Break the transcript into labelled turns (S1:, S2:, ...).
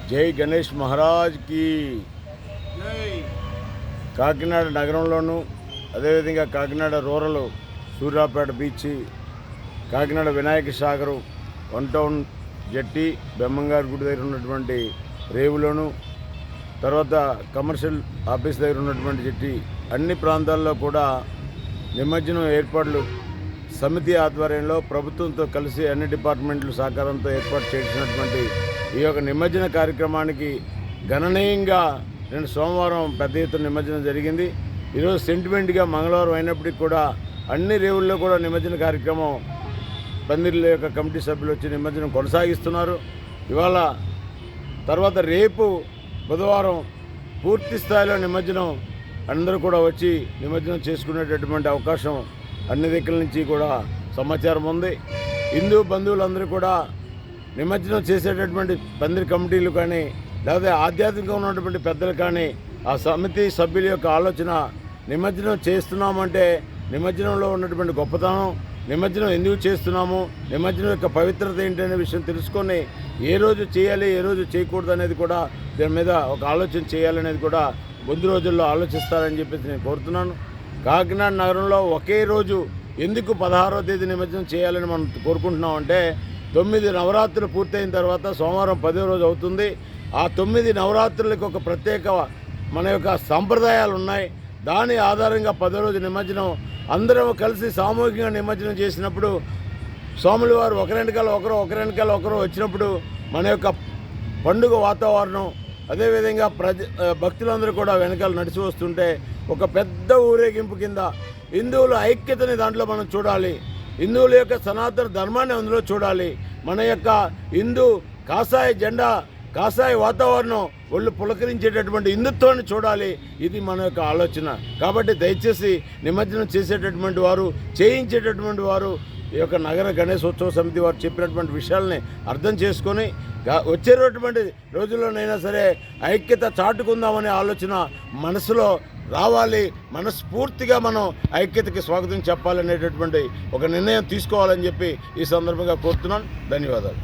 S1: జై గణేష్ మహారాజ్ కి. కాకినాడ నగరంలోను అదేవిధంగా కాకినాడ రూరల్ సూర్యాపేట బీచ్, కాకినాడ వినాయక సాగరు, వన్ టౌన్ జట్టి, బెమ్మంగారి గుడి దగ్గర ఉన్నటువంటి రేవులోను, తర్వాత కమర్షియల్ ఆఫీస్ దగ్గర ఉన్నటువంటి జట్టి, అన్ని ప్రాంతాల్లో కూడా నిమజ్జనం ఏర్పాట్లు సమితి ఆధ్వర్యంలో ప్రభుత్వంతో కలిసి అన్ని డిపార్ట్మెంట్ల సహకారంతో ఏర్పాటు చేసినటువంటి ఈ యొక్క నిమజ్జన కార్యక్రమానికి గణనీయంగా నేను సోమవారం పెద్ద ఎత్తున నిమజ్జనం జరిగింది. ఈరోజు సెంటిమెంట్గా మంగళవారం అయినప్పటికీ కూడా అన్ని రేవుల్లో కూడా నిమజ్జన కార్యక్రమం పందిర్ల యొక్క కమిటీ సభ్యులు వచ్చి నిమజ్జనం కొనసాగిస్తున్నారు. ఇవాళ తర్వాత రేపు బుధవారం పూర్తి స్థాయిలో నిమజ్జనం అందరూ కూడా వచ్చి నిమజ్జనం చేసుకునేటటువంటి అవకాశం అన్ని దిక్కుల నుంచి కూడా సమాచారం ఉంది. హిందూ బంధువులందరూ కూడా నిమజ్జనం చేసేటటువంటి పందిరి కమిటీలు కానీ లేకపోతే ఆధ్యాత్మికంగా ఉన్నటువంటి పెద్దలు కానీ ఆ సమితి సభ్యుల యొక్క ఆలోచన, నిమజ్జనం చేస్తున్నామంటే నిమజ్జనంలో ఉన్నటువంటి గొప్పతనం, నిమజ్జనం ఎందుకు చేస్తున్నాము, నిమజ్జనం యొక్క పవిత్రత ఏంటనే విషయం తెలుసుకొని ఏ రోజు చేయాలి ఏ రోజు చేయకూడదు అనేది కూడా దీని మీద ఒక ఆలోచన చేయాలనేది కూడా ముందు రోజుల్లో ఆలోచిస్తారని చెప్పేసి నేను కోరుతున్నాను. కాకినాడ నగరంలో ఒకే రోజు ఎందుకు 16వ తేదీ నిమజ్జనం చేయాలని మనం కోరుకుంటున్నాం అంటే 9 నవరాత్రులు పూర్తయిన తర్వాత సోమవారం 10వ రోజు అవుతుంది. ఆ 9 నవరాత్రులకు ఒక ప్రత్యేక మన యొక్క సాంప్రదాయాలు ఉన్నాయి. దాని ఆధారంగా 10వ రోజు నిమజ్జనం అందరం కలిసి సామూహికంగా నిమజ్జనం చేసినప్పుడు స్వాముల వారు ఒకరింటికాల ఒకరు వచ్చినప్పుడు మన యొక్క పండుగ వాతావరణం, అదేవిధంగా భక్తులందరూ కూడా వెనకాల నడిచి వస్తుంటే ఒక పెద్ద ఊరేగింపు కింద హిందువుల ఐక్యతని దాంట్లో మనం చూడాలి. హిందువుల యొక్క సనాతన ధర్మాన్ని అందులో చూడాలి. మన యొక్క హిందూ కాషాయ జెండా, కాషాయ వాతావరణం, ఒళ్ళు పులకరించేటటువంటి హిందుత్వాన్ని చూడాలి. ఇది మన యొక్క ఆలోచన. కాబట్టి దయచేసి నిమజ్జనం చేసేటటువంటి వారు, చేయించేటటువంటి వారు ఈ యొక్క నగర గణేశోత్సవ సమితి వారు చెప్పినటువంటి విషయాలని అర్థం చేసుకొని వచ్చేటటువంటి రోజుల్లోనైనా సరే ఐక్యత చాటుకుందామనే ఆలోచన మనసులో రావాలి. మనస్ఫూర్తిగా మనం ఐక్యతకి స్వాగతం చెప్పాలనేటటువంటి ఒక నిర్ణయం తీసుకోవాలని చెప్పి ఈ సందర్భంగా కోరుతున్నాను. ధన్యవాదాలు.